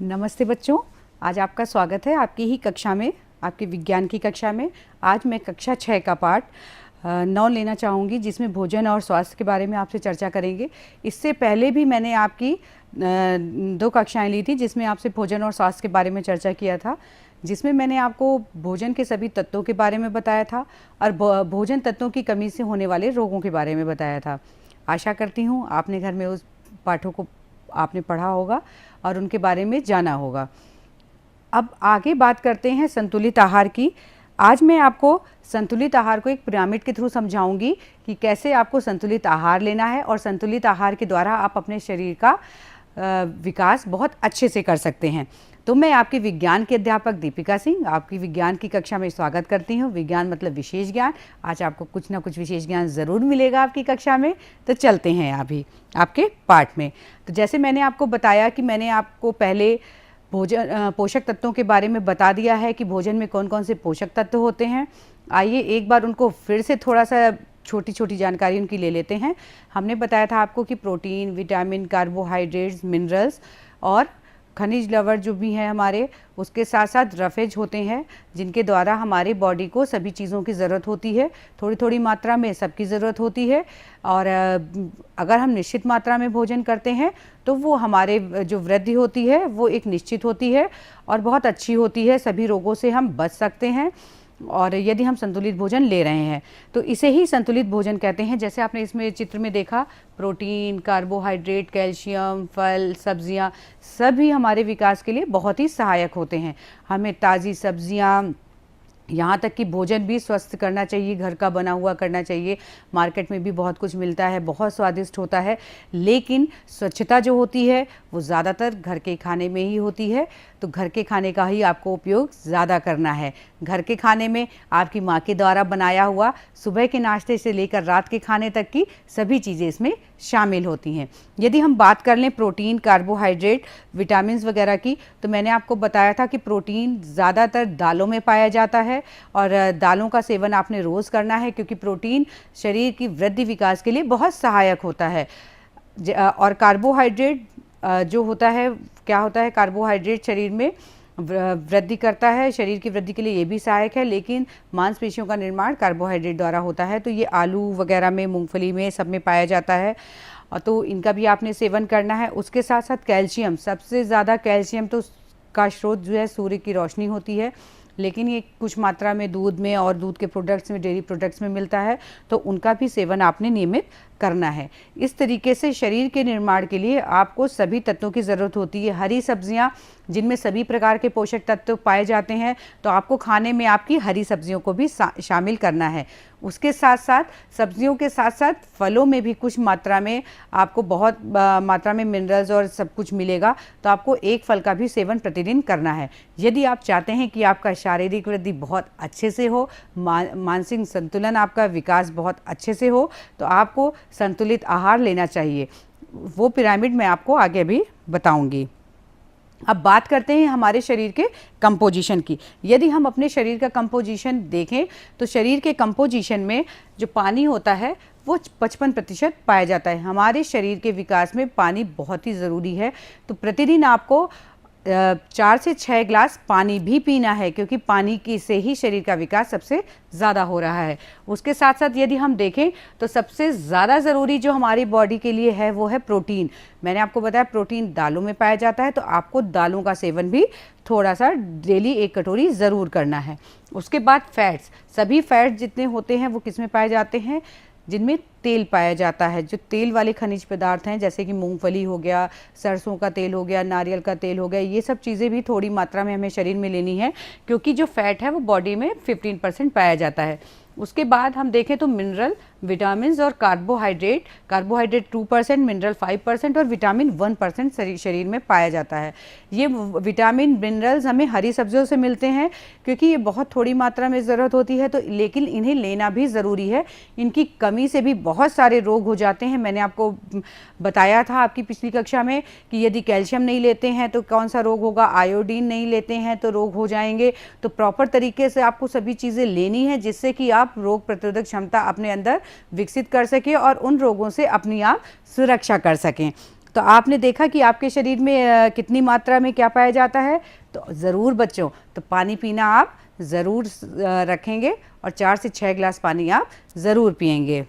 नमस्ते बच्चों, आज आपका स्वागत है आपकी ही कक्षा में, आपकी विज्ञान की कक्षा में। आज मैं कक्षा 6 का पाठ 9 लेना चाहूँगी, जिसमें भोजन और स्वास्थ्य के बारे में आपसे चर्चा करेंगे। इससे पहले भी मैंने आपकी 2 कक्षाएं ली थी, जिसमें आपसे भोजन और स्वास्थ्य के बारे में चर्चा किया था, जिसमें मैंने आपको भोजन के सभी तत्वों के बारे में बताया था और भोजन तत्वों की कमी से होने वाले रोगों के बारे में बताया था। आशा करती हूँ आपने घर में उस पाठों को आपने पढ़ा होगा और उनके बारे में जाना होगा। अब आगे बात करते हैं संतुलित आहार की। आज मैं आपको संतुलित आहार को एक पिरामिड के थ्रू समझाऊंगी कि कैसे आपको संतुलित आहार लेना है और संतुलित आहार के द्वारा आप अपने शरीर का विकास बहुत अच्छे से कर सकते हैं। तो मैं आपकी विज्ञान के अध्यापक दीपिका सिंह आपकी विज्ञान की कक्षा में स्वागत करती हूँ। विज्ञान मतलब विशेष ज्ञान। आज आपको कुछ ना कुछ विशेष ज्ञान ज़रूर मिलेगा आपकी कक्षा में। तो चलते हैं अभी आपके पाठ में। तो जैसे मैंने आपको बताया कि मैंने आपको पहले पोषक तत्वों के बारे में बता दिया है कि भोजन में कौन कौन से पोषक तत्व होते हैं। आइए एक बार उनको फिर से थोड़ा सा छोटी छोटी जानकारी उनकी ले लेते हैं। हमने बताया था आपको कि प्रोटीन, विटामिन, कार्बोहाइड्रेट्स, मिनरल्स और खनिज लवण जो भी हैं हमारे, उसके साथ साथ रफेज होते हैं, जिनके द्वारा हमारे बॉडी को सभी चीज़ों की ज़रूरत होती है। थोड़ी थोड़ी मात्रा में सबकी ज़रूरत होती है और अगर हम निश्चित मात्रा में भोजन करते हैं तो वो हमारे जो वृद्धि होती है वो एक निश्चित होती है और बहुत अच्छी होती है। सभी रोगों से हम बच सकते हैं और यदि हम संतुलित भोजन ले रहे हैं तो इसे ही संतुलित भोजन कहते हैं। जैसे आपने इसमें चित्र में देखा, प्रोटीन, कार्बोहाइड्रेट, कैल्शियम, फल, सब्जियां सभी हमारे विकास के लिए बहुत ही सहायक होते हैं। हमें ताज़ी सब्जियां, यहाँ तक कि भोजन भी स्वस्थ करना चाहिए, घर का बना हुआ करना चाहिए। मार्केट में भी बहुत कुछ मिलता है, बहुत स्वादिष्ट होता है, लेकिन स्वच्छता जो होती है वो ज़्यादातर घर के खाने में ही होती है। तो घर के खाने का ही आपको उपयोग ज़्यादा करना है। घर के खाने में आपकी माँ के द्वारा बनाया हुआ सुबह के नाश्ते से लेकर रात के खाने तक की सभी चीज़ें इसमें शामिल होती हैं। यदि हम बात कर लें प्रोटीन, कार्बोहाइड्रेट, विटामिन्स वगैरह की, तो मैंने आपको बताया था कि प्रोटीन ज़्यादातर दालों में पाया जाता है और दालों का सेवन आपने रोज़ करना है, क्योंकि प्रोटीन शरीर की वृद्धि विकास के लिए बहुत सहायक होता है। और कार्बोहाइड्रेट जो होता है, क्या होता है, कार्बोहाइड्रेट शरीर में वृद्धि करता है, शरीर की वृद्धि के लिए ये भी सहायक है, लेकिन मांसपेशियों का निर्माण कार्बोहाइड्रेट द्वारा होता है। तो ये आलू वगैरह में, मूंगफली में, सब में पाया जाता है और तो इनका भी आपने सेवन करना है। उसके साथ साथ कैल्शियम, सबसे ज़्यादा कैल्शियम तो का स्रोत जो है सूर्य की रोशनी होती है, लेकिन ये कुछ मात्रा में दूध में और दूध के प्रोडक्ट्स में, डेयरी प्रोडक्ट्स में मिलता है, तो उनका भी सेवन आपने नियमित करना है। इस तरीके से शरीर के निर्माण के लिए आपको सभी तत्वों की ज़रूरत होती है। हरी सब्जियां जिनमें सभी प्रकार के पोषक तत्व पाए जाते हैं, तो आपको खाने में आपकी हरी सब्जियों को भी शामिल करना है। उसके साथ साथ सब्जियों के साथ साथ फलों में भी कुछ मात्रा में आपको बहुत मात्रा में मिनरल्स और सब कुछ मिलेगा, तो आपको एक फल का भी सेवन प्रतिदिन करना है। यदि आप चाहते हैं कि आपका शारीरिक वृद्धि बहुत अच्छे से हो, मानसिक संतुलन, आपका विकास बहुत अच्छे से हो, तो आपको संतुलित आहार लेना चाहिए। वो पिरामिड मैं आपको आगे भी बताऊंगी। अब बात करते हैं हमारे शरीर के कंपोजिशन की। यदि हम अपने शरीर का कंपोजिशन देखें तो शरीर के कंपोजिशन में जो पानी होता है वो 55% पाया जाता है। हमारे शरीर के विकास में पानी बहुत ही ज़रूरी है, तो प्रतिदिन आपको 4 से 6 ग्लास पानी भी पीना है, क्योंकि पानी की से ही शरीर का विकास सबसे ज़्यादा हो रहा है। उसके साथ साथ यदि हम देखें तो सबसे ज़्यादा ज़रूरी जो हमारी बॉडी के लिए है वो है प्रोटीन। मैंने आपको बताया प्रोटीन दालों में पाया जाता है, तो आपको दालों का सेवन भी थोड़ा सा डेली 1 कटोरी ज़रूर करना है। उसके बाद फैट्स, सभी फैट्स जितने होते हैं वो किस में पाए जाते हैं, जिनमें तेल पाया जाता है। जो तेल वाले खनिज पदार्थ हैं, जैसे कि मूंगफली हो गया, सरसों का तेल हो गया, नारियल का तेल हो गया, ये सब चीज़ें भी थोड़ी मात्रा में हमें शरीर में लेनी है, क्योंकि जो फैट है वो बॉडी में 15% पाया जाता है। उसके बाद हम देखें तो मिनरल, विटामिन और कार्बोहाइड्रेट 2%, मिनरल 5% और विटामिन 1% शरीर में पाया जाता है। ये विटामिन मिनरल्स हमें हरी सब्जियों से मिलते हैं, क्योंकि ये बहुत थोड़ी मात्रा में ज़रूरत होती है, तो लेकिन इन्हें लेना भी ज़रूरी है। इनकी कमी से भी बहुत सारे रोग हो जाते हैं। मैंने आपको बताया था आपकी पिछली कक्षा में कि यदि कैल्शियम नहीं लेते हैं तो कौन सा रोग होगा, आयोडीन नहीं लेते हैं तो रोग हो जाएंगे। तो प्रॉपर तरीके से आपको सभी चीज़ें लेनी है, जिससे कि आप रोग प्रतिरोधक क्षमता अपने अंदर विकसित कर सकें और उन रोगों से अपनी आप सुरक्षा कर सकें। तो आपने देखा कि आपके शरीर में कितनी मात्रा में क्या पाया जाता है। तो ज़रूर बच्चों, तो पानी पीना आप ज़रूर रखेंगे और 4 से 6 गिलास पानी आप ज़रूर पिएंगे।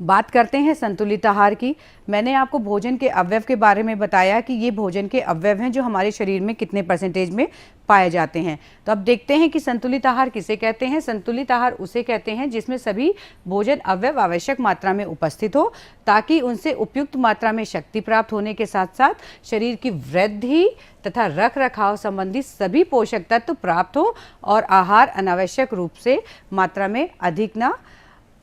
बात करते हैं संतुलित आहार की। मैंने आपको भोजन के अवयव के बारे में बताया कि ये भोजन के अवयव हैं जो हमारे शरीर में कितने परसेंटेज में पाए जाते हैं। तो अब देखते हैं कि संतुलित आहार किसे कहते हैं। संतुलित आहार उसे कहते हैं जिसमें सभी भोजन अवयव आवश्यक मात्रा में उपस्थित हो, ताकि उनसे उपयुक्त मात्रा में शक्ति प्राप्त होने के साथ साथ शरीर की वृद्धि तथा रख रखाव संबंधी सभी पोषक तत्व प्राप्त हो और आहार अनावश्यक रूप से मात्रा में अधिक ना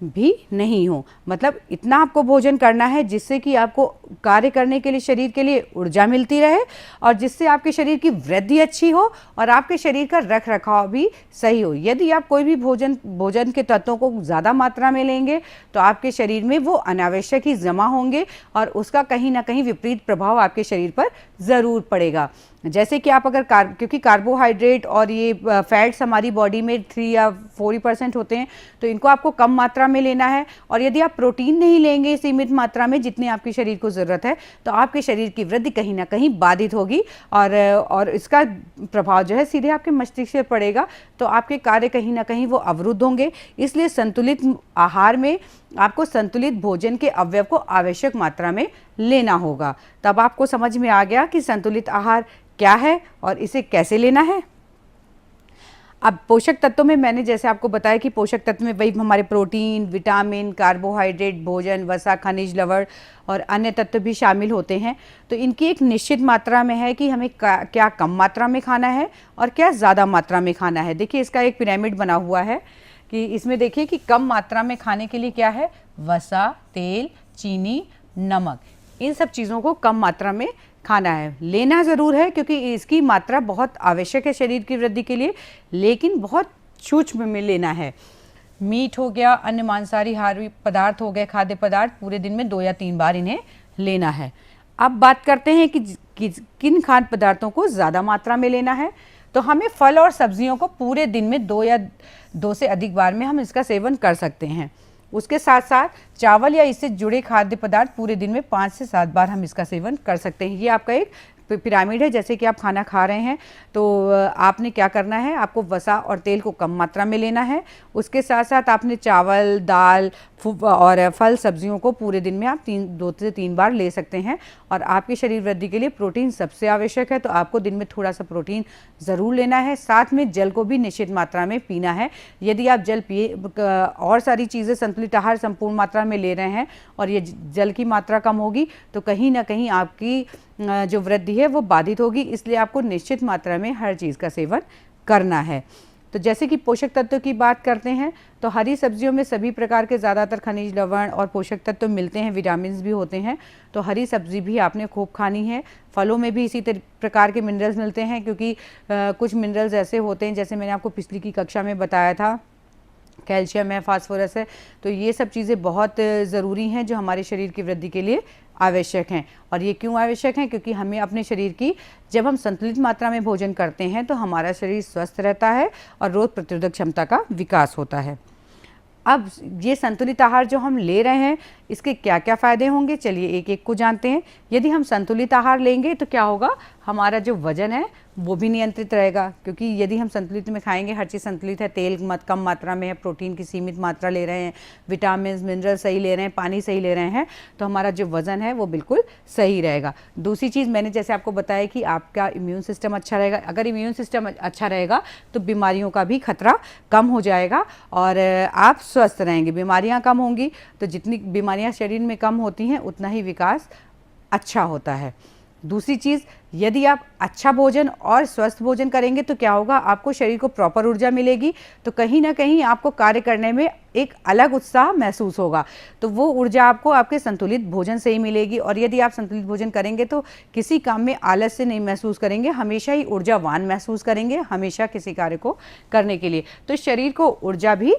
भी नहीं हो। मतलब इतना आपको भोजन करना है जिससे कि आपको कार्य करने के लिए, शरीर के लिए ऊर्जा मिलती रहे और जिससे आपके शरीर की वृद्धि अच्छी हो और आपके शरीर का रख रखाव भी सही हो। यदि आप कोई भी भोजन के तत्वों को ज़्यादा मात्रा में लेंगे तो आपके शरीर में वो अनावश्यक ही जमा होंगे और उसका कहीं ना कहीं विपरीत प्रभाव आपके शरीर पर ज़रूर पड़ेगा। जैसे कि आप अगर क्योंकि कार्बोहाइड्रेट और ये फैट्स हमारी बॉडी में 3 या 4% होते हैं, तो इनको आपको कम मात्रा में लेना है। और यदि आप प्रोटीन नहीं लेंगे सीमित मात्रा में जितनी आपके शरीर को ज़रूरत है, तो आपके शरीर की वृद्धि कहीं ना कहीं बाधित होगी और इसका प्रभाव जो है सीधे आपके मस्तिष्क पर पड़ेगा, तो आपके कार्य कहीं ना कहीं वो अवरुद्ध होंगे। इसलिए संतुलित आहार में आपको संतुलित भोजन के अवयव को आवश्यक मात्रा में लेना होगा। तब आपको समझ में आ गया कि संतुलित आहार क्या है और इसे कैसे लेना है। अब पोषक तत्वों में मैंने जैसे आपको बताया कि पोषक तत्व में वही हमारे प्रोटीन, विटामिन, कार्बोहाइड्रेट, भोजन, वसा, खनिज, लवण और अन्य तत्व भी शामिल होते हैं। तो इनकी एक निश्चित मात्रा में है कि हमें क्या कम मात्रा में खाना है और क्या ज़्यादा मात्रा में खाना है। देखिए इसका एक पिरामिड बना हुआ है कि इसमें देखिए कि कम मात्रा में खाने के लिए क्या है, वसा, तेल, चीनी, नमक, इन सब चीज़ों को कम मात्रा में खाना है। लेना ज़रूर है क्योंकि इसकी मात्रा बहुत आवश्यक है शरीर की वृद्धि के लिए, लेकिन बहुत सूक्ष्म में लेना है। मीट हो गया, अन्य मांसाहारी पदार्थ हो गए, खाद्य पदार्थ, पूरे दिन में 2 या 3 बार इन्हें लेना है। अब बात करते हैं कि किन खाद्य पदार्थों को ज़्यादा मात्रा में लेना है। तो हमें फल और सब्जियों को पूरे दिन में 2 से अधिक बार में हम इसका सेवन कर सकते हैं। उसके साथ साथ चावल या इससे जुड़े खाद्य पदार्थ पूरे दिन में 5 से 7 बार हम इसका सेवन कर सकते हैं। ये आपका एक पिरामिड है। जैसे कि आप खाना खा रहे हैं तो आपने क्या करना है, आपको वसा और तेल को कम मात्रा में लेना है। उसके साथ साथ आपने चावल, दाल और फल सब्जियों को पूरे दिन में आप 2 से 3 बार ले सकते हैं। और आपकी शरीर वृद्धि के लिए प्रोटीन सबसे आवश्यक है, तो आपको दिन में थोड़ा सा प्रोटीन ज़रूर लेना है। साथ में जल को भी निश्चित मात्रा में पीना है। यदि आप जल पिए और सारी चीज़ें संतुलित आहार संपूर्ण मात्रा में ले रहे हैं और ये जल की मात्रा कम होगी तो कहीं ना कहीं आपकी जो वृद्धि है वो बाधित होगी। इसलिए आपको निश्चित मात्रा में हर चीज़ का सेवन करना है। तो जैसे कि पोषक तत्वों की बात करते हैं तो हरी सब्जियों में सभी प्रकार के ज़्यादातर खनिज, लवण और पोषक तत्व मिलते हैं, विटामिन भी होते हैं। तो हरी सब्जी भी आपने खूब खानी है। फलों में भी इसी प्रकार के मिनरल्स मिलते हैं, क्योंकि कुछ मिनरल्स ऐसे होते हैं जैसे मैंने आपको पिछली की कक्षा में बताया था, कैल्शियम है, फास्फोरस है। तो ये सब चीज़ें बहुत ज़रूरी हैं जो हमारे शरीर की वृद्धि के लिए आवश्यक हैं। और ये क्यों आवश्यक हैं, क्योंकि हमें अपने शरीर की, जब हम संतुलित मात्रा में भोजन करते हैं तो हमारा शरीर स्वस्थ रहता है और रोग प्रतिरोधक क्षमता का विकास होता है। अब ये संतुलित आहार जो हम ले रहे हैं इसके क्या क्या फ़ायदे होंगे, चलिए एक एक को जानते हैं। यदि हम संतुलित आहार लेंगे तो क्या होगा, हमारा जो वजन है वो भी नियंत्रित रहेगा, क्योंकि यदि हम संतुलित में खाएंगे, हर चीज़ संतुलित है, तेल कम मात्रा में है, प्रोटीन की सीमित मात्रा ले रहे हैं, विटामिन मिनरल सही ले रहे हैं, पानी सही ले रहे हैं, तो हमारा जो वज़न है वो बिल्कुल सही रहेगा। दूसरी चीज़ मैंने जैसे आपको बताया कि आपका इम्यून सिस्टम अच्छा रहेगा। अगर इम्यून सिस्टम अच्छा रहेगा तो बीमारियों का भी खतरा कम हो जाएगा और आप स्वस्थ रहेंगे। बीमारियाँ कम होंगी तो जितनी बीमारियाँ शरीर में कम होती हैं उतना ही विकास अच्छा होता है। दूसरी चीज़, यदि आप अच्छा भोजन और स्वस्थ भोजन करेंगे तो क्या होगा, आपको शरीर को प्रॉपर ऊर्जा मिलेगी, तो कहीं ना कहीं आपको कार्य करने में एक अलग उत्साह महसूस होगा। तो वो ऊर्जा आपको आपके संतुलित भोजन से ही मिलेगी। और यदि आप संतुलित भोजन करेंगे तो किसी काम में आलस से नहीं महसूस करेंगे, हमेशा ही ऊर्जावान महसूस करेंगे, हमेशा किसी कार्य को करने के लिए। तो शरीर को ऊर्जा भी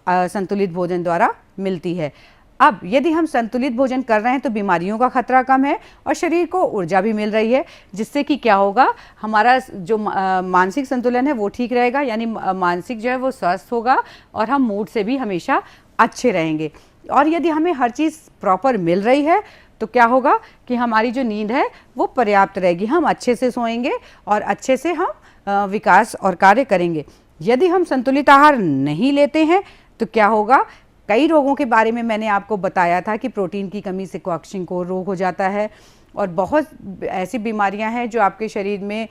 संतुलित भोजन द्वारा मिलती है। अब यदि हम संतुलित भोजन कर रहे हैं तो बीमारियों का खतरा कम है और शरीर को ऊर्जा भी मिल रही है, जिससे कि क्या होगा, हमारा जो मानसिक संतुलन है वो ठीक रहेगा, यानी मानसिक जो है वो स्वस्थ होगा और हम मूड से भी हमेशा अच्छे रहेंगे। और यदि हमें हर चीज़ प्रॉपर मिल रही है तो क्या होगा कि हमारी जो नींद है वो पर्याप्त रहेगी, हम अच्छे से सोएंगे और अच्छे से हम विकास और कार्य करेंगे। यदि हम संतुलित आहार नहीं लेते हैं तो क्या होगा, कई रोगों के बारे में मैंने आपको बताया था कि प्रोटीन की कमी से क्वाक्शिंकोर रोग हो जाता है और बहुत ऐसी बीमारियां हैं जो आपके शरीर में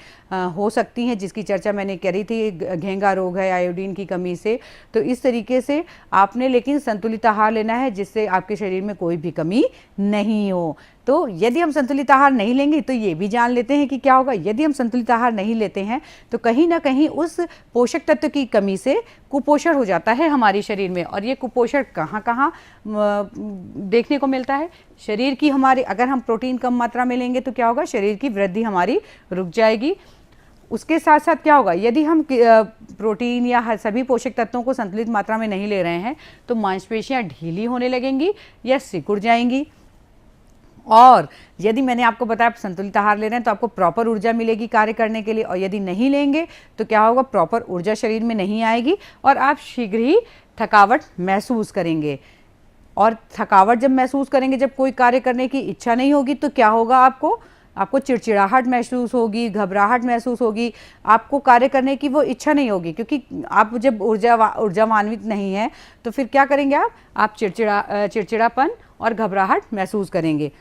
हो सकती हैं, जिसकी चर्चा मैंने करी थी। घेंगा रोग है आयोडीन की कमी से। तो इस तरीके से आपने लेकिन संतुलित आहार लेना है जिससे आपके शरीर में कोई भी कमी नहीं हो। तो यदि हम संतुलित आहार नहीं लेंगे तो ये भी जान लेते हैं कि क्या होगा, यदि हम संतुलित आहार नहीं लेते हैं तो कहीं ना कहीं उस पोषक तत्व की कमी से कुपोषण हो जाता है हमारे शरीर में। और ये कुपोषण कहाँ कहाँ देखने को मिलता है, शरीर की हमारे, अगर हम प्रोटीन कम मात्रा में लेंगे तो क्या होगा, शरीर की वृद्धि हमारी रुक जाएगी। उसके साथ साथ क्या होगा, यदि हम प्रोटीन या सभी पोषक तत्वों को संतुलित मात्रा में नहीं ले रहे हैं तो मांसपेशियां ढीली होने लगेंगी या सिकुड़ जाएंगी। और यदि मैंने आपको बताया आप संतुलित आहार ले रहे हैं तो आपको प्रॉपर ऊर्जा मिलेगी कार्य करने के लिए, और यदि नहीं लेंगे तो क्या होगा, प्रॉपर ऊर्जा शरीर में नहीं आएगी और आप शीघ्र ही थकावट महसूस करेंगे। और थकावट जब महसूस करेंगे, जब कोई कार्य करने की इच्छा नहीं होगी तो क्या होगा, आपको चिड़चिड़ाहट महसूस होगी, घबराहट महसूस होगी, आपको कार्य करने की वो इच्छा नहीं होगी, क्योंकि आप जब ऊर्जावान्वित नहीं है तो फिर क्या करेंगे, आप चिड़चिड़ापन और घबराहट महसूस करेंगे।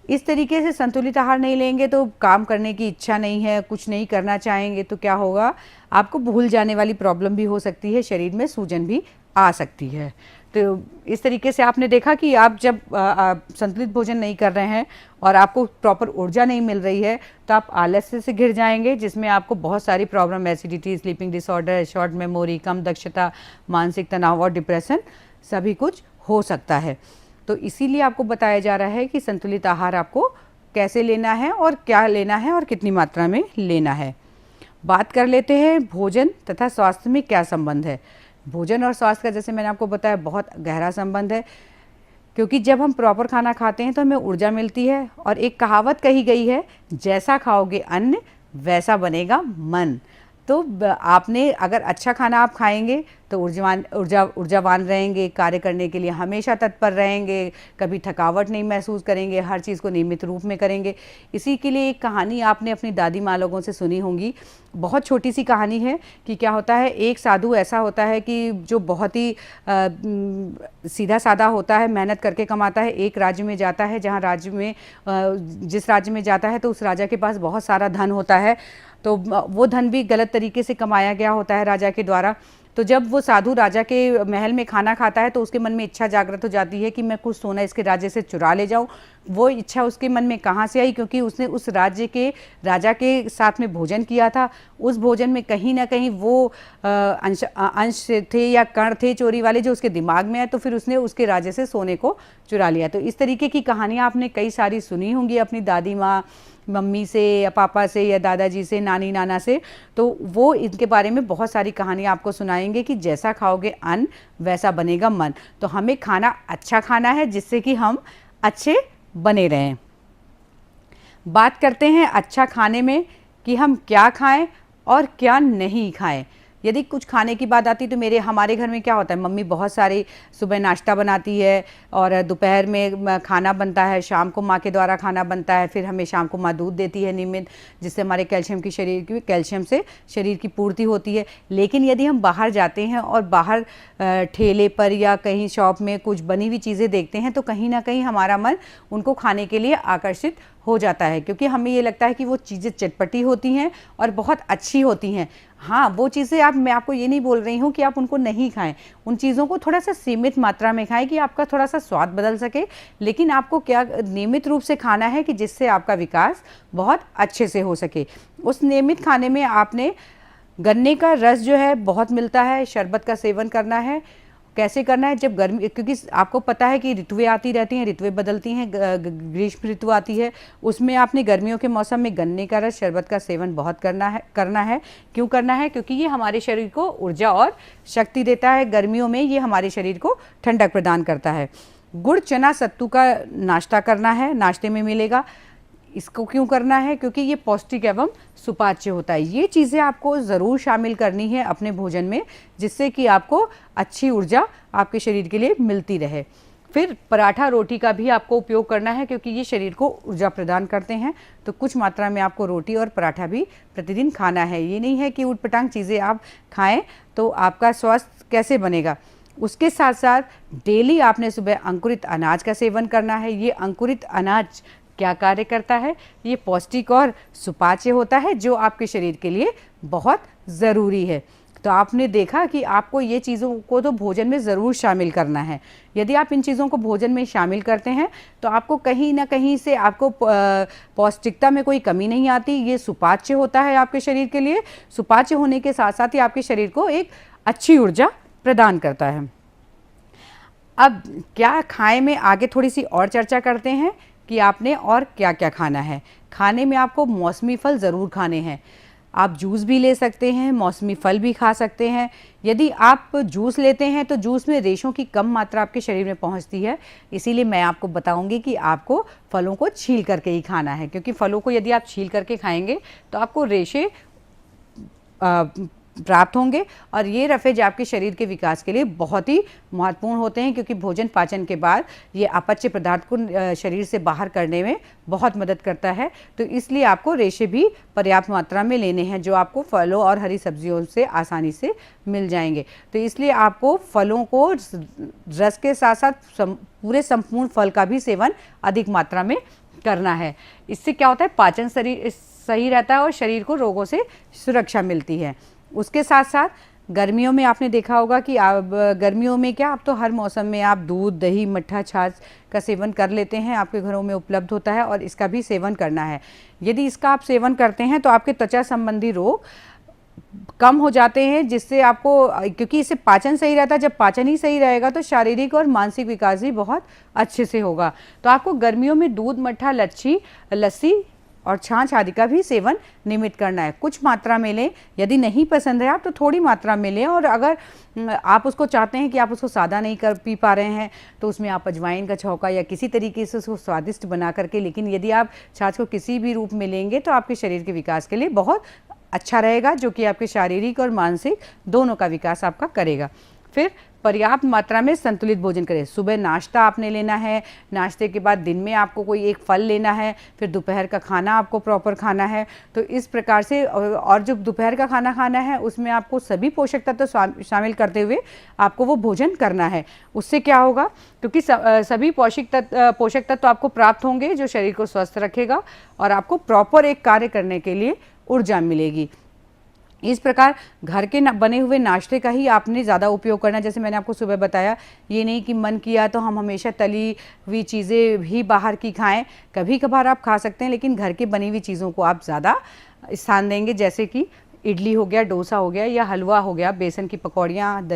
इस तरीके से संतुलित आहार नहीं लेंगे तो काम करने की इच्छा नहीं है, कुछ नहीं करना चाहेंगे तो क्या होगा, आपको भूल जाने वाली प्रॉब्लम भी हो सकती है, शरीर में सूजन भी आ सकती है। तो इस तरीके से आपने देखा कि आप जब संतुलित भोजन नहीं कर रहे हैं और आपको प्रॉपर ऊर्जा नहीं मिल रही है तो आप आलस्य से घिर जाएंगे, जिसमें आपको बहुत सारी problem, acidity, sleeping disorder, short memory, कम दक्षता, मानसिक तनाव और डिप्रेशन सभी कुछ हो सकता है। तो इसीलिए आपको बताया जा रहा है कि संतुलित आहार आपको कैसे लेना है और क्या लेना है और कितनी मात्रा में लेना है। बात कर लेते हैं भोजन तथा स्वास्थ्य में क्या संबंध है। भोजन और स्वास्थ्य का, जैसे मैंने आपको बताया, बहुत गहरा संबंध है, क्योंकि जब हम प्रॉपर खाना खाते हैं तो हमें ऊर्जा मिलती है। और एक कहावत कही गई है, जैसा खाओगे अन्न वैसा बनेगा मन। तो आपने अगर अच्छा खाना आप खाएंगे तो ऊर्जावान रहेंगे, कार्य करने के लिए हमेशा तत्पर रहेंगे, कभी थकावट नहीं महसूस करेंगे, हर चीज़ को नियमित रूप में करेंगे। इसी के लिए एक कहानी आपने अपनी दादी माँ लोगों से सुनी होंगी, बहुत छोटी सी कहानी है कि क्या होता है, एक साधु ऐसा होता है कि जो बहुत ही सीधा साधा होता है, मेहनत करके कमाता है। एक राज्य में जाता है, जहाँ राज्य में जिस राज्य में जाता है तो उस राजा के पास बहुत सारा धन होता है, तो वो धन भी गलत तरीके से कमाया गया होता है राजा के द्वारा। तो जब वो साधु राजा के महल में खाना खाता है तो उसके मन में इच्छा जागृत हो जाती है कि मैं कुछ सोना इसके राज्य से चुरा ले जाऊं। वो इच्छा उसके मन में कहाँ से आई, क्योंकि उसने उस राज्य के राजा के साथ में भोजन किया था। उस भोजन में कहीं ना कहीं वो अंश थे या कण थे चोरी वाले जो उसके दिमाग में आए, तो फिर उसने उसके राज्य से सोने को चुरा लिया। तो इस तरीके की कहानियाँ आपने कई सारी सुनी होंगी अपनी दादी माँ, मम्मी से या पापा से या दादाजी से, नानी नाना से। तो वो इनके बारे में बहुत सारी कहानियाँ आपको सुनाएंगे कि जैसा खाओगे अन्न वैसा बनेगा मन। तो हमें खाना अच्छा खाना है जिससे कि हम अच्छे बने रहें। बात करते हैं अच्छा खाने में कि हम क्या खाएं और क्या नहीं खाएं। यदि कुछ खाने की बात आती तो हमारे घर में क्या होता है, मम्मी बहुत सारी सुबह नाश्ता बनाती है और दोपहर में खाना बनता है, शाम को माँ के द्वारा खाना बनता है, फिर हमें शाम को माँ दूध देती है नियमित, जिससे हमारे कैल्शियम से शरीर की पूर्ति होती है। लेकिन यदि हम बाहर जाते हैं और बाहर ठेले पर या कहीं शॉप में कुछ बनी हुई चीज़ें देखते हैं तो कहीं ना कहीं हमारा मन उनको खाने के लिए आकर्षित हो जाता है, क्योंकि हमें ये लगता है कि वो चीज़ें चटपटी होती हैं और बहुत अच्छी होती हैं। हाँ, वो चीज़ें मैं आपको ये नहीं बोल रही हूँ कि आप उनको नहीं खाएं, उन चीज़ों को थोड़ा सा सीमित मात्रा में खाएं कि आपका थोड़ा सा स्वाद बदल सके। लेकिन आपको क्या नियमित रूप से खाना है कि जिससे आपका विकास बहुत अच्छे से हो सके। उस नियमित खाने में आपने गन्ने का रस जो है बहुत मिलता है, शरबत का सेवन करना है। कैसे करना है, जब गर्मी, क्योंकि आपको पता है कि ऋतुएं आती रहती हैं, ऋतुएं बदलती हैं, ग्रीष्म ऋतु आती है, उसमें आपने गर्मियों के मौसम में गन्ने का रस, शरबत का सेवन बहुत करना है। क्यों करना है? क्योंकि ये हमारे शरीर को ऊर्जा और शक्ति देता है। गर्मियों में ये हमारे शरीर को ठंडक प्रदान करता है। गुड़, चना, सत्तू का नाश्ता करना है, नाश्ते में मिलेगा। इसको क्यों करना है? क्योंकि ये पौष्टिक एवं सुपाच्य होता है। ये चीज़ें आपको ज़रूर शामिल करनी है अपने भोजन में, जिससे कि आपको अच्छी ऊर्जा आपके शरीर के लिए मिलती रहे। फिर पराठा रोटी का भी आपको उपयोग करना है, क्योंकि ये शरीर को ऊर्जा प्रदान करते हैं। तो कुछ मात्रा में आपको रोटी और पराठा भी प्रतिदिन खाना है। ये नहीं है कि ऊटपटांग चीज़ें आप खाएं तो आपका स्वास्थ्य कैसे बनेगा। उसके साथ साथ डेली आपने सुबह अंकुरित अनाज का सेवन करना है। ये अंकुरित अनाज क्या कार्य करता है, ये पौष्टिक और सुपाच्य होता है, जो आपके शरीर के लिए बहुत ज़रूरी है। तो आपने देखा कि आपको ये चीज़ों को तो भोजन में ज़रूर शामिल करना है। यदि आप इन चीज़ों को भोजन में शामिल करते हैं तो आपको कहीं ना कहीं से आपको पौष्टिकता में कोई कमी नहीं आती। ये सुपाच्य होता है आपके शरीर के लिए। सुपाच्य होने के साथ साथ ही आपके शरीर को एक अच्छी ऊर्जा प्रदान करता है। अब क्या खाएं में आगे थोड़ी सी और चर्चा करते हैं कि आपने और क्या क्या खाना है। खाने में आपको मौसमी फल ज़रूर खाने हैं। आप जूस भी ले सकते हैं, मौसमी फल भी खा सकते हैं। यदि आप जूस लेते हैं तो जूस में रेशों की कम मात्रा आपके शरीर में पहुंचती है, इसीलिए मैं आपको बताऊंगी कि आपको फलों को छील करके ही खाना है, क्योंकि फलों को यदि आप छील करके खाएंगे तो आपको रेशे प्राप्त होंगे और ये रफेज आपके शरीर के विकास के लिए बहुत ही महत्वपूर्ण होते हैं, क्योंकि भोजन पाचन के बाद ये अपच्य पदार्थ को शरीर से बाहर करने में बहुत मदद करता है। तो इसलिए आपको रेशे भी पर्याप्त मात्रा में लेने हैं, जो आपको फलों और हरी सब्जियों से आसानी से मिल जाएंगे। तो इसलिए आपको फलों को रस के साथ साथ पूरे संपूर्ण फल का भी सेवन अधिक मात्रा में करना है। इससे क्या होता है, पाचन सही रहता है और शरीर को रोगों से सुरक्षा मिलती है। उसके साथ साथ गर्मियों में आपने देखा होगा कि आप गर्मियों में क्या, आप तो हर मौसम में आप दूध, दही, मट्ठा, छाछ का सेवन कर लेते हैं, आपके घरों में उपलब्ध होता है और इसका भी सेवन करना है। यदि इसका आप सेवन करते हैं तो आपके त्वचा संबंधी रोग कम हो जाते हैं, जिससे आपको, क्योंकि इससे पाचन सही रहता है। जब पाचन ही सही रहेगा तो शारीरिक और मानसिक विकास भी बहुत अच्छे से होगा। तो आपको गर्मियों में दूध, मट्ठा, लस्सी और छाछ आदि का भी सेवन नियमित करना है। कुछ मात्रा में लें, यदि नहीं पसंद है आप तो थोड़ी मात्रा में लें, और अगर आप उसको चाहते हैं कि आप उसको सादा नहीं कर पी पा रहे हैं तो उसमें आप अजवाइन का छौंका या किसी तरीके से उसको स्वादिष्ट बना करके, लेकिन यदि आप छाछ को किसी भी रूप में लेंगे तो आपके शरीर के विकास के लिए बहुत अच्छा रहेगा, जो कि आपके शारीरिक और मानसिक दोनों का विकास आपका करेगा। फिर पर्याप्त मात्रा में संतुलित भोजन करें। सुबह नाश्ता आपने लेना है, नाश्ते के बाद दिन में आपको कोई एक फल लेना है, फिर दोपहर का खाना आपको प्रॉपर खाना है। तो इस प्रकार से, और जो दोपहर का खाना खाना है उसमें आपको सभी पोषक तत्व शामिल करते हुए आपको वो भोजन करना है। उससे क्या होगा, क्योंकि सभी पोषक तत्व आपको प्राप्त होंगे जो शरीर को स्वस्थ रखेगा और आपको प्रॉपर एक कार्य करने के लिए ऊर्जा मिलेगी। इस प्रकार घर के बने हुए नाश्ते का ही आपने ज़्यादा उपयोग करना। जैसे मैंने आपको सुबह बताया, ये नहीं कि मन किया तो हम हमेशा तली हुई चीज़ें ही बाहर की खाएं। कभी कभार आप खा सकते हैं, लेकिन घर की बनी हुई चीज़ों को आप ज़्यादा स्थान देंगे। जैसे कि इडली हो गया, डोसा हो गया या हलवा हो गया, बेसन की पकौड़ियाँ,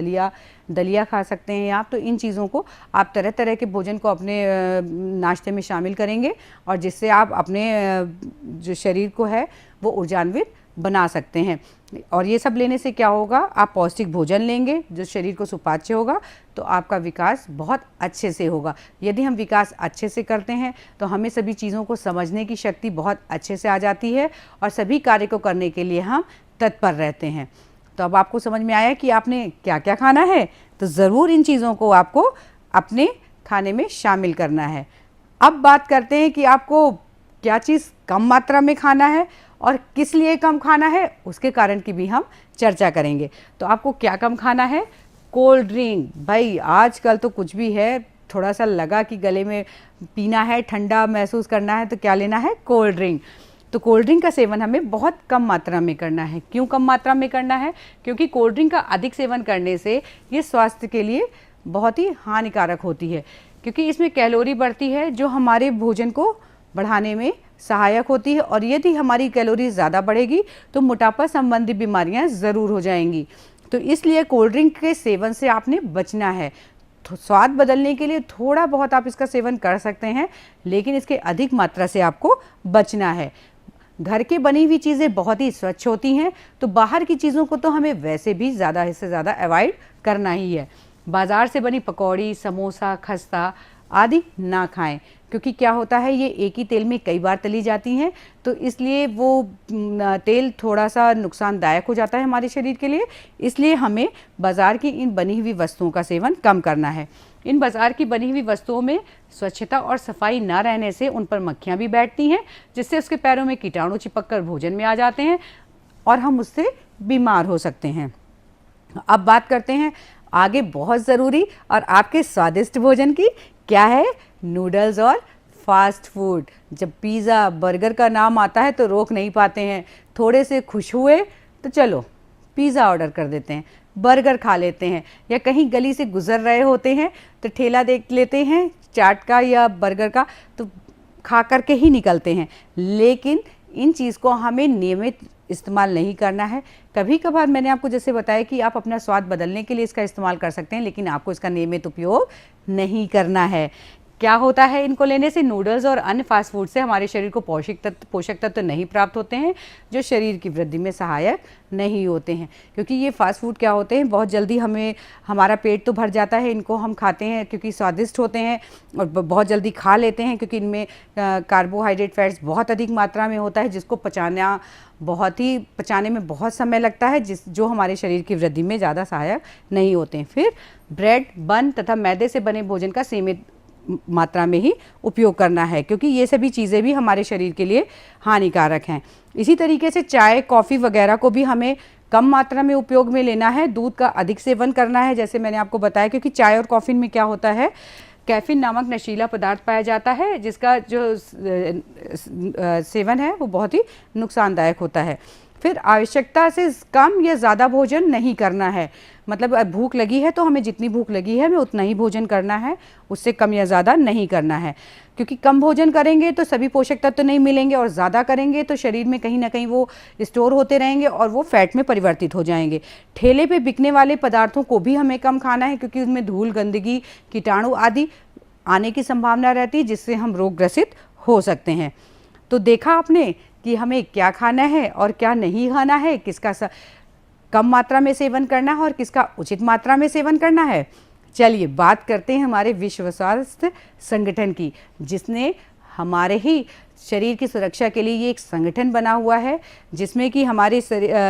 दलिया खा सकते हैं आप। तो इन चीज़ों को आप तरह तरह के भोजन को अपने नाश्ते में शामिल करेंगे और जिससे आप अपने जो शरीर को है वो ऊर्जान्वित बना सकते हैं। और ये सब लेने से क्या होगा, आप पौष्टिक भोजन लेंगे जो शरीर को सुपाच्य होगा, तो आपका विकास बहुत अच्छे से होगा। यदि हम विकास अच्छे से करते हैं तो हमें सभी चीज़ों को समझने की शक्ति बहुत अच्छे से आ जाती है और सभी कार्य को करने के लिए हम तत्पर रहते हैं। तो अब आपको समझ में आया कि आपने क्या क्या खाना है, तो ज़रूर इन चीज़ों को आपको अपने खाने में शामिल करना है। अब बात करते हैं कि आपको क्या चीज़ कम मात्रा में खाना है और किस लिए कम खाना है, उसके कारण की भी हम चर्चा करेंगे। तो आपको क्या कम खाना है, कोल्ड ड्रिंक। भाई आजकल तो कुछ भी है, थोड़ा सा लगा कि गले में पीना है, ठंडा महसूस करना है, तो क्या लेना है, कोल्ड ड्रिंक। तो कोल्ड ड्रिंक का सेवन हमें बहुत कम मात्रा में करना है। क्यों कम मात्रा में करना है, क्योंकि कोल्ड ड्रिंक का अधिक सेवन करने से ये स्वास्थ्य के लिए बहुत ही हानिकारक होती है, क्योंकि इसमें कैलोरी बढ़ती है जो हमारे भोजन को बढ़ाने में सहायक होती है। और यदि हमारी कैलोरी ज़्यादा बढ़ेगी तो मोटापा संबंधी बीमारियां ज़रूर हो जाएंगी। तो इसलिए कोल्ड ड्रिंक के सेवन से आपने बचना है। स्वाद बदलने के लिए थोड़ा बहुत आप इसका सेवन कर सकते हैं, लेकिन इसके अधिक मात्रा से आपको बचना है। घर के बनी हुई चीज़ें बहुत ही स्वच्छ होती हैं, तो बाहर की चीज़ों को तो हमें वैसे भी ज़्यादा से ज़्यादा अवॉइड करना ही है। बाज़ार से बनी पकौड़ी, समोसा, खस्ता आदि ना खाएं। क्योंकि क्या होता है ये एक ही तेल में कई बार तली जाती हैं, तो इसलिए वो तेल थोड़ा सा नुकसानदायक हो जाता है हमारे शरीर के लिए। इसलिए हमें बाज़ार की इन बनी हुई वस्तुओं का सेवन कम करना है। इन बाज़ार की बनी हुई वस्तुओं में स्वच्छता और सफाई ना रहने से उन पर मक्खियाँ भी बैठती हैं, जिससे उसके पैरों में कीटाणु चिपक कर भोजन में आ जाते हैं और हम उससे बीमार हो सकते हैं। अब बात करते हैं आगे बहुत ज़रूरी और आपके स्वादिष्ट भोजन की, क्या है? नूडल्स और फास्ट फूड। जब पिज़्ज़ा बर्गर का नाम आता है तो रोक नहीं पाते हैं, थोड़े से खुश हुए तो चलो पिज़्ज़ा ऑर्डर कर देते हैं, बर्गर खा लेते हैं, या कहीं गली से गुजर रहे होते हैं तो ठेला देख लेते हैं चाट का या बर्गर का, तो खा करके ही निकलते हैं। लेकिन इन चीज़ को हमें नियमित इस्तेमाल नहीं करना है। कभी कभार मैंने आपको जैसे बताया कि आप अपना स्वाद बदलने के लिए इसका इस्तेमाल कर सकते हैं, लेकिन आपको इसका नियमित उपयोग नहीं करना है। क्या होता है इनको लेने से? नूडल्स और अन्य फास्ट फूड से हमारे शरीर को पोषक तत्व नहीं प्राप्त होते हैं जो शरीर की वृद्धि में सहायक नहीं होते हैं। क्योंकि ये फास्ट फूड क्या होते हैं, बहुत जल्दी हमारा पेट तो भर जाता है, इनको हम खाते हैं क्योंकि स्वादिष्ट होते हैं और बहुत जल्दी खा लेते हैं, क्योंकि इनमें कार्बोहाइड्रेट फैट्स बहुत अधिक मात्रा में होता है, जिसको पचाने में बहुत समय लगता है, जो हमारे शरीर की वृद्धि में ज़्यादा सहायक नहीं होते हैं। फिर ब्रेड, बन तथा मैदे से बने भोजन का सीमित मात्रा में ही उपयोग करना है, क्योंकि ये सभी चीज़ें भी हमारे शरीर के लिए हानिकारक हैं। इसी तरीके से चाय, कॉफ़ी वगैरह को भी हमें कम मात्रा में उपयोग में लेना है। दूध का अधिक सेवन करना है, जैसे मैंने आपको बताया, क्योंकि चाय और कॉफ़ी में क्या होता है, कैफीन नामक नशीला पदार्थ पाया जाता है, जिसका जो सेवन है वो बहुत ही नुकसानदायक होता है। फिर आवश्यकता से कम या ज़्यादा भोजन नहीं करना है। मतलब भूख लगी है तो हमें जितनी भूख लगी है हमें उतना ही भोजन करना है, उससे कम या ज़्यादा नहीं करना है। क्योंकि कम भोजन करेंगे तो सभी पोषक तत्व नहीं मिलेंगे, और ज़्यादा करेंगे तो शरीर में कहीं ना कहीं वो स्टोर होते रहेंगे और वो फैट में परिवर्तित हो जाएंगे। ठेले पे बिकने वाले पदार्थों को भी हमें कम खाना है, क्योंकि उसमें धूल, गंदगी, कीटाणु आदि आने की संभावना रहती है, जिससे हम रोग ग्रसित हो सकते हैं। तो देखा आपने कि हमें क्या खाना है और क्या नहीं खाना है, किसका कम मात्रा में सेवन करना है और किसका उचित मात्रा में सेवन करना है। चलिए बात करते हैं हमारे विश्व स्वास्थ्य संगठन की, जिसने हमारे ही शरीर की सुरक्षा के लिए ये एक संगठन बना हुआ है, जिसमें कि हमारे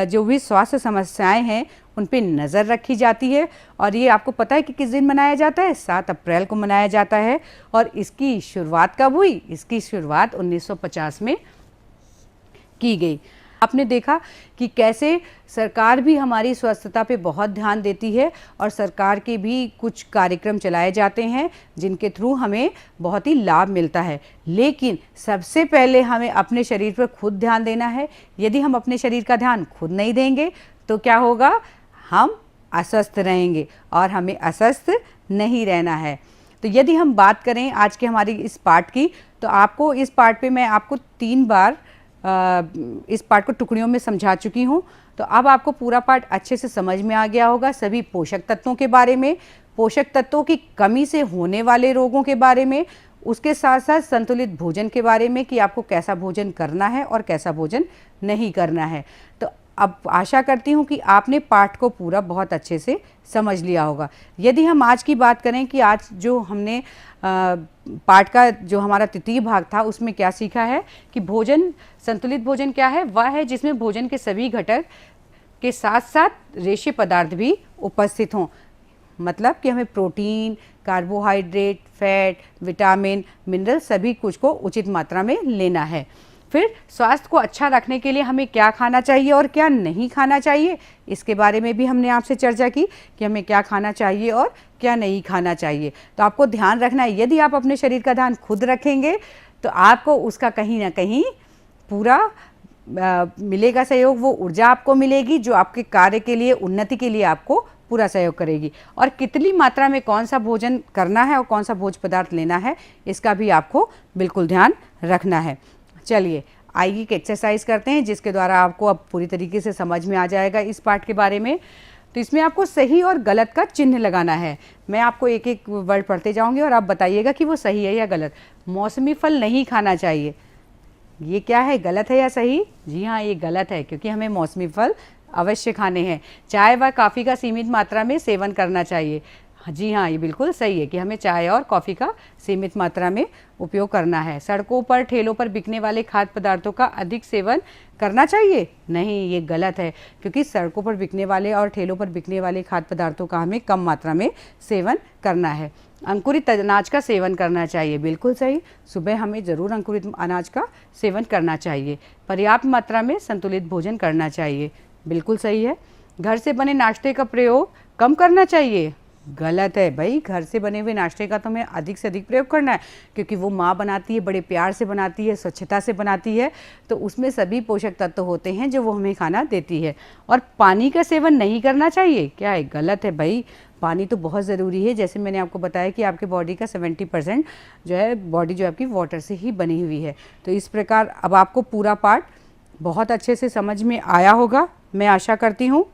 जो भी स्वास्थ्य समस्याएं हैं उन पे नज़र रखी जाती है। और ये आपको पता है कि किस दिन मनाया जाता है? 7 अप्रैल को मनाया जाता है। और इसकी शुरुआत कब हुई? इसकी शुरुआत 1950 में की गई। आपने देखा कि कैसे सरकार भी हमारी स्वस्थता पे बहुत ध्यान देती है, और सरकार के भी कुछ कार्यक्रम चलाए जाते हैं जिनके थ्रू हमें बहुत ही लाभ मिलता है। लेकिन सबसे पहले हमें अपने शरीर पर खुद ध्यान देना है। यदि हम अपने शरीर का ध्यान खुद नहीं देंगे तो क्या होगा? हम अस्वस्थ रहेंगे, और हमें अस्वस्थ नहीं रहना है। तो यदि हम बात करें आज के हमारी इस पाठ की, तो आपको इस पाठ पे मैं आपको 3 बार इस पाठ को टुकड़ियों में समझा चुकी हूँ। तो अब आपको पूरा पाठ अच्छे से समझ में आ गया होगा, सभी पोषक तत्वों के बारे में, पोषक तत्वों की कमी से होने वाले रोगों के बारे में, उसके साथ साथ संतुलित भोजन के बारे में कि आपको कैसा भोजन करना है और कैसा भोजन नहीं करना है। तो अब आशा करती हूँ कि आपने पाठ को पूरा बहुत अच्छे से समझ लिया होगा। यदि हम आज की बात करें कि आज जो हमने पाठ का जो हमारा तृतीय भाग था उसमें क्या सीखा है कि भोजन, संतुलित भोजन क्या है? वह है जिसमें भोजन के सभी घटक के साथ साथ रेशे पदार्थ भी उपस्थित हों। मतलब कि हमें protein, carbohydrate, fat, vitamin, mineral सभी कुछ को उचित मात्रा में लेना है। फिर स्वास्थ्य को अच्छा रखने के लिए हमें क्या खाना चाहिए और क्या नहीं खाना चाहिए, इसके बारे में भी हमने आपसे चर्चा की कि हमें क्या खाना चाहिए और क्या नहीं खाना चाहिए। तो आपको ध्यान रखना है, यदि आप अपने शरीर का ध्यान खुद रखेंगे तो आपको उसका कहीं ना कहीं पूरा मिलेगा सहयोग। वो ऊर्जा आपको मिलेगी जो आपके कार्य के लिए, उन्नति के लिए आपको पूरा सहयोग करेगी। और कितनी मात्रा में कौन सा भोजन करना है और कौन सा भोज्य पदार्थ लेना है, इसका भी आपको बिल्कुल ध्यान रखना है। चलिए आइए एक एक्सरसाइज करते हैं जिसके द्वारा आपको अब पूरी तरीके से समझ में आ जाएगा इस पाठ के बारे में। तो इसमें आपको सही और गलत का चिन्ह लगाना है। मैं आपको एक एक वर्ड पढ़ते जाऊंगी और आप बताइएगा कि वो सही है या गलत। मौसमी फल नहीं खाना चाहिए, ये क्या है, गलत है या सही? जी हाँ, ये गलत है, क्योंकि हमें मौसमी फल अवश्य खाने हैं। चाय व कॉफ़ी का सीमित मात्रा में सेवन करना चाहिए, जी हाँ, ये बिल्कुल सही है कि हमें चाय और कॉफ़ी का सीमित मात्रा में उपयोग करना है। सड़कों पर, ठेलों पर बिकने वाले खाद्य पदार्थों का अधिक सेवन करना चाहिए? नहीं, ये गलत है, क्योंकि सड़कों पर बिकने वाले और ठेलों पर बिकने वाले खाद्य पदार्थों का हमें कम मात्रा में सेवन करना है। अंकुरित अनाज का सेवन करना चाहिए, बिल्कुल सही। सुबह हमें ज़रूर अंकुरित अनाज का सेवन करना चाहिए। पर्याप्त मात्रा में संतुलित भोजन करना चाहिए, बिल्कुल सही है। घर से बने नाश्ते का प्रयोग कम करना चाहिए? गलत है भाई, घर से बने हुए नाश्ते का तो हमें अधिक से अधिक प्रयोग करना है, क्योंकि वो माँ बनाती है, बड़े प्यार से बनाती है, स्वच्छता से बनाती है, तो उसमें सभी पोषक तत्व होते हैं जो वो हमें खाना देती है। और पानी का सेवन नहीं करना चाहिए, क्या है? गलत है भाई, पानी तो बहुत ज़रूरी है। जैसे मैंने आपको बताया कि आपके बॉडी का 70% जो है बॉडी जो आपकी वाटर से ही बनी हुई है। तो इस प्रकार अब आपको पूरा पार्ट बहुत अच्छे से समझ में आया होगा, मैं आशा करती हूँ।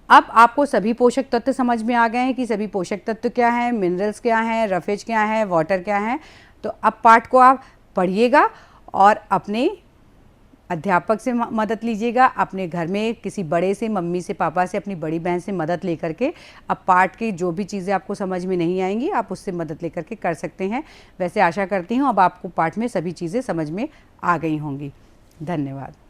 अब आपको सभी पोषक तत्व समझ में आ गए हैं कि सभी पोषक तत्व क्या हैं, मिनरल्स क्या हैं, रफेज क्या हैं, वाटर क्या हैं। तो अब पाठ को आप पढ़िएगा और अपने अध्यापक से मदद लीजिएगा, अपने घर में किसी बड़े से, मम्मी से, पापा से, अपनी बड़ी बहन से मदद लेकर के अब पाठ की जो भी चीज़ें आपको समझ में नहीं आएंगी आप उससे मदद लेकर के कर सकते हैं। वैसे आशा करती हूँ अब आपको पाठ में सभी चीज़ें समझ में आ गई होंगी। धन्यवाद।